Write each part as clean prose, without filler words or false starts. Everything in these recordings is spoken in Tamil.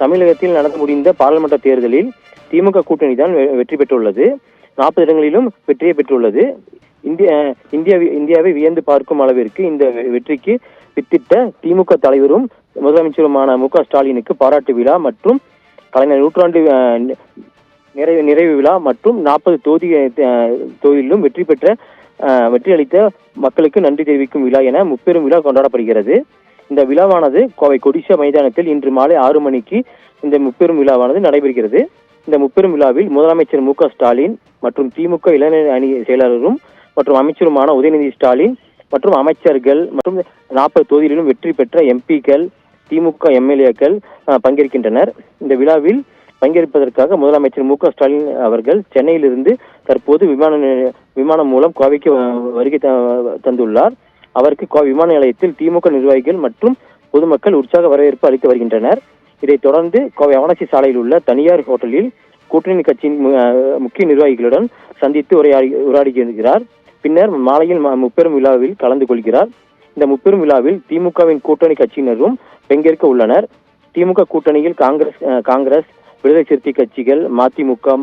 தமிழகத்தில் நடந்து முடிந்த பாராளுமன்ற தேர்தலில் திமுக கூட்டணி தான் வெற்றி பெற்றுள்ளது. 40 இடங்களிலும் வெற்றியை பெற்றுள்ளது. இந்தியாவை வியந்து பார்க்கும் அளவிற்கு இந்த வெற்றிக்கு வித்திட்ட திமுக தலைவரும் முதலமைச்சருமான மு.க. ஸ்டாலினுக்கு பாராட்டு விழா மற்றும் கலைஞர் நூற்றாண்டு நிறைவு விழா மற்றும் 40 தொகுதியிலும் வெற்றி அளித்த மக்களுக்கு நன்றி தெரிவிக்கும் விழா என முப்பெரும் விழா கொண்டாடப்படுகிறது. இந்த விழாவானது கோவை கொடிசியா மைதானத்தில் இன்று மாலை 6 மணிக்கு இந்த முப்பெரும் விழாவானது நடைபெறுகிறது. இந்த முப்பெரும் விழாவில் முதலமைச்சர் மு.க. ஸ்டாலின் மற்றும் திமுக இளைஞர் அணி செயலாளரும் மற்றும் அமைச்சருமான உதயநிதி ஸ்டாலின் மற்றும் அமைச்சர்கள் மற்றும் 40 தொகுதியிலும் வெற்றி பெற்ற எம்பிக்கள், திமுக எம்எல்ஏக்கள் பங்கேற்கின்றனர். இந்த விழாவில் பங்கேற்பதற்காக முதலமைச்சர் மு.க. ஸ்டாலின் அவர்கள் சென்னையிலிருந்து தற்போது விமானம் மூலம் கோவைக்கு வருகை தந்துள்ளார். அவருக்கு கோவை விமான நிலையத்தில் திமுக நிர்வாகிகள் மற்றும் பொதுமக்கள் உற்சாக வரவேற்பு அளித்து வருகின்றனர். இதைத் தொடர்ந்து கோவை அவனாசி சாலையில் உள்ள தனியார் ஹோட்டலில் கூட்டணி கட்சியின் முக்கிய நிர்வாகிகளுடன் சந்தித்து உரையாடுகிறார். பின்னர் மாலையில் முப்பெரும் விழாவில் கலந்து கொள்கிறார். இந்த முப்பெரும் விழாவில் திமுகவின் கூட்டணி கட்சியினரும் பங்கேற்க உள்ளனர். திமுக கூட்டணியில் காங்கிரஸ், விடுதலை சிறுத்தை கட்சிகள், மதிமுக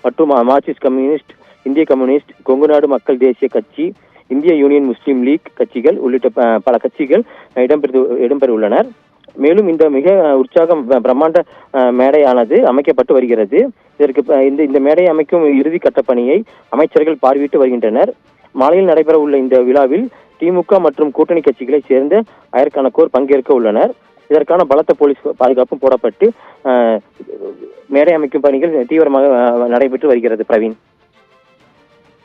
மற்றும் மார்க்சிஸ்ட் கம்யூனிஸ்ட், இந்திய கம்யூனிஸ்ட், கொங்கு நாடு மக்கள் தேசிய கட்சி, இந்திய யூனியன் முஸ்லீம் லீக் கட்சிகள் உள்ளிட்ட பல கட்சிகள் இடம்பெற உள்ளனர். மேலும் இந்த மிக உற்சாகம் பிரம்மாண்ட மேடையானது அமைக்கப்பட்டு வருகிறது. இதற்கு இந்த மேடை அமைக்கும் இறுதி கட்ட பணியை அமைச்சர்கள் பார்வையிட்டு வருகின்றனர். மாலையில் நடைபெற உள்ள இந்த விழாவில் திமுக மற்றும் கூட்டணி கட்சிகளை சேர்ந்த ஆயிரக்கணக்கோர் பங்கேற்க உள்ளனர். இதற்கான பலத்த போலீஸ் பாதுகாப்பும் போடப்பட்டு மேடை அமைக்கும் பணிகள் தீவிரமாக நடைபெற்று வருகிறது. பிரவீன்.